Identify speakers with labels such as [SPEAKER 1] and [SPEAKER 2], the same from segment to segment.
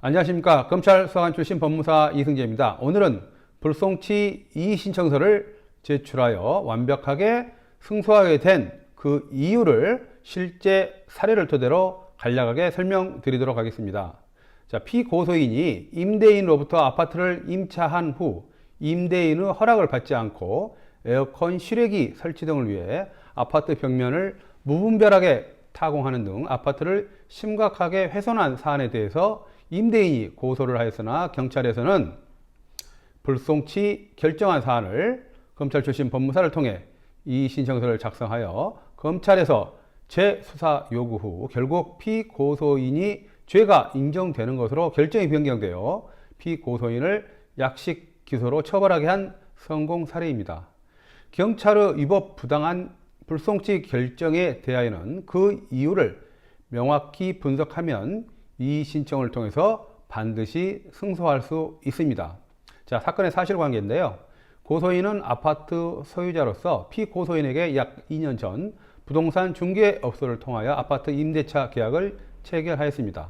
[SPEAKER 1] 안녕하십니까. 검찰 수사관 출신 법무사 이승재입니다. 오늘은 불송치 이의신청서를 제출하여 완벽하게 승소하게 된 그 이유를 실제 사례를 토대로 간략하게 설명드리도록 하겠습니다. 자, 피고소인이 임대인으로부터 아파트를 임차한 후 임대인의 허락을 받지 않고 에어컨 실외기 설치 등을 위해 아파트 벽면을 무분별하게 타공하는 등 아파트를 심각하게 훼손한 사안에 대해서 임대인이 고소를 하였으나 경찰에서는 불송치 결정한 사안을 검찰 출신 법무사를 통해 이 신청서를 작성하여 검찰에서 재수사 요구 후 결국 피고소인이 죄가 인정되는 것으로 결정이 변경되어 피고소인을 약식 기소로 처벌하게 한 성공 사례입니다. 경찰의 위법 부당한 불송치 결정에 대하여는 그 이유를 명확히 분석하면 이 신청을 통해서 반드시 승소할 수 있습니다. 자, 사건의 사실관계인데요. 고소인은 아파트 소유자로서 피고소인에게 약 2년 전 부동산 중개업소를 통하여 아파트 임대차 계약을 체결하였습니다.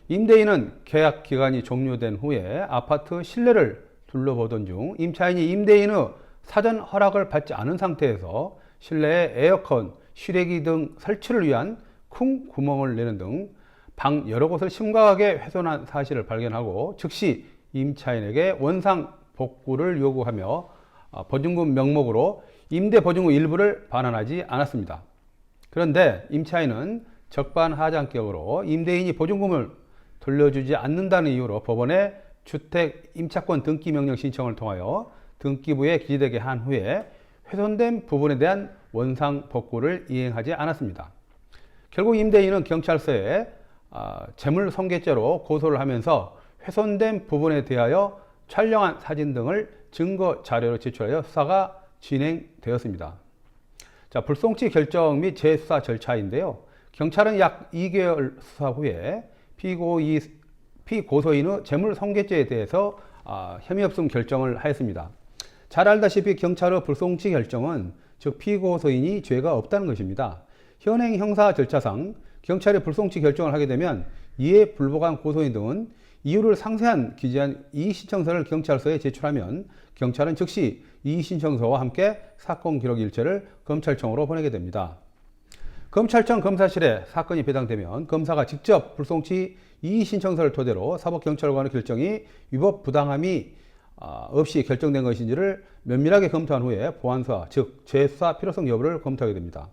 [SPEAKER 1] 임대인은 계약 기간이 종료된 후에 아파트 실내를 둘러보던 중 임차인이 임대인의 사전 허락을 받지 않은 상태에서 실내에 에어컨, 실외기 등 설치를 위한 큰 구멍을 내는 등 방 여러 곳을 심각하게 훼손한 사실을 발견하고 즉시 임차인에게 원상 복구를 요구하며 보증금 명목으로 임대 보증금 일부를 반환하지 않았습니다. 그런데 임차인은 적반하장격으로 임대인이 보증금을 돌려주지 않는다는 이유로 법원에 주택 임차권 등기 명령 신청을 통하여 등기부에 기재되게 한 후에 훼손된 부분에 대한 원상 복구를 이행하지 않았습니다. 결국 임대인은 경찰서에 재물손괴죄로 고소를 하면서 훼손된 부분에 대하여 촬영한 사진 등을 증거 자료로 제출하여 수사가 진행되었습니다. 자, 불송치 결정 및 재수사 절차인데요. 경찰은 약 2개월 수사 후에 피고소인의 재물손괴죄에 대해서 혐의 없음 결정을 하였습니다. 잘 알다시피 경찰의 불송치 결정은 즉 피고소인이 죄가 없다는 것입니다. 현행 형사 절차상 경찰이 불송치 결정을 하게 되면 이에 불복한 고소인 등은 이유를 상세한 기재한 이의신청서를 경찰서에 제출하면 경찰은 즉시 이의신청서와 함께 사건 기록 일체를 검찰청으로 보내게 됩니다. 검찰청 검사실에 사건이 배당되면 검사가 직접 불송치 이의신청서를 토대로 사법경찰관의 결정이 위법 부당함이 없이 결정된 것인지를 면밀하게 검토한 후에 보완수사, 즉 재수사 필요성 여부를 검토하게 됩니다.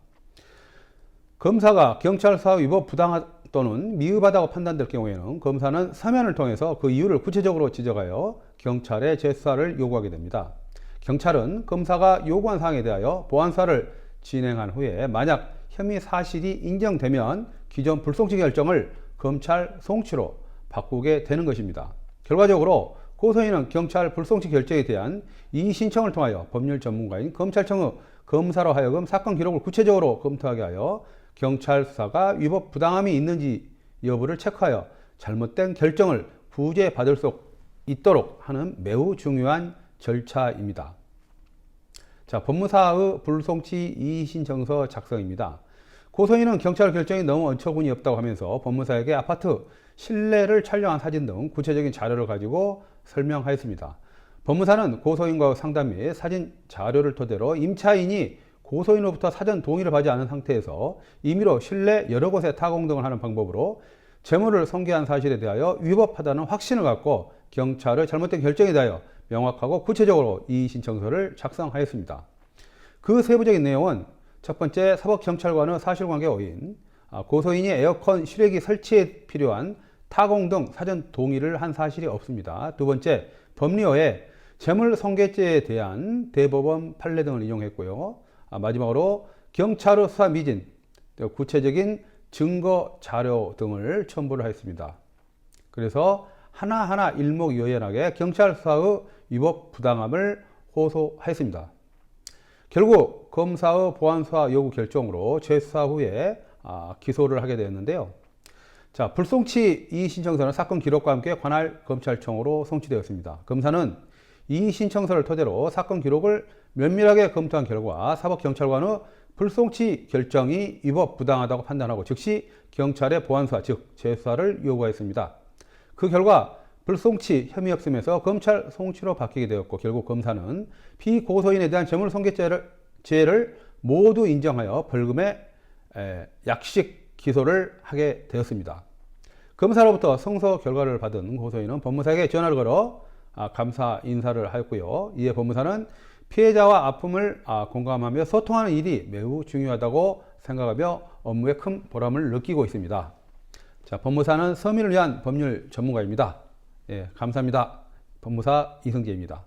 [SPEAKER 1] 검사가 경찰 수사 위법 부당하 또는 미흡하다고 판단될 경우에는 검사는 서면을 통해서 그 이유를 구체적으로 지적하여 경찰에 재수사를 요구하게 됩니다. 경찰은 검사가 요구한 사항에 대하여 보완수사를 진행한 후에 만약 혐의 사실이 인정되면 기존 불송치 결정을 검찰 송치로 바꾸게 되는 것입니다. 결과적으로 고소인은 경찰 불송치 결정에 대한 이의 신청을 통하여 법률 전문가인 검찰청의 검사로 하여금 사건 기록을 구체적으로 검토하게 하여 경찰 수사가 위법 부당함이 있는지 여부를 체크하여 잘못된 결정을 구제받을 수 있도록 하는 매우 중요한 절차입니다. 자, 법무사의 불송치 이의신청서 작성입니다. 고소인은 경찰 결정이 너무 어처구니 없다고 하면서 법무사에게 아파트 실내를 촬영한 사진 등 구체적인 자료를 가지고 설명하였습니다. 법무사는 고소인과 상담 및 사진 자료를 토대로 임차인이 고소인으로부터 사전 동의를 받지 않은 상태에서 임의로 실내 여러 곳에 타공 등을 하는 방법으로 재물을 손괴한 사실에 대하여 위법하다는 확신을 갖고 경찰의 잘못된 결정에 대하여 명확하고 구체적으로 이의신청서를 작성하였습니다. 그 세부적인 내용은 첫 번째, 사법경찰관의 사실관계 오인, 고소인이 에어컨 실외기 설치에 필요한 타공 등 사전 동의를 한 사실이 없습니다. 두 번째, 법리어에 재물손괴죄에 대한 대법원 판례 등을 인용했고요. 마지막으로 경찰의 수사 미진, 구체적인 증거 자료 등을 첨부를 하였습니다. 그래서 하나하나 일목요연하게 경찰 수사의 위법 부당함을 호소하였습니다. 결국 검사의 보완수사 요구 결정으로 재수사 후에 기소를 하게 되었는데요. 자, 불송치 이의신청서는 사건 기록과 함께 관할 검찰청으로 송치되었습니다. 검사는 이의신청서를 토대로 사건 기록을 면밀하게 검토한 결과 사법경찰관의 불송치 결정이 위법 부당하다고 판단하고 즉시 경찰의 보완수사, 즉 재수사를 요구하였습니다. 그 결과 불송치 혐의 없음에서 검찰 송치로 바뀌게 되었고 결국 검사는 피고소인에 대한 재물손괴죄를 모두 인정하여 벌금에 약식 기소를 하게 되었습니다. 검사로부터 성서 결과를 받은 고소인은 법무사에게 전화를 걸어 감사 인사를 하였고요. 이에 법무사는 피해자와 아픔을 공감하며 소통하는 일이 매우 중요하다고 생각하며 업무에 큰 보람을 느끼고 있습니다. 자, 법무사는 서민을 위한 법률 전문가입니다. 예, 감사합니다. 법무사 이승재입니다.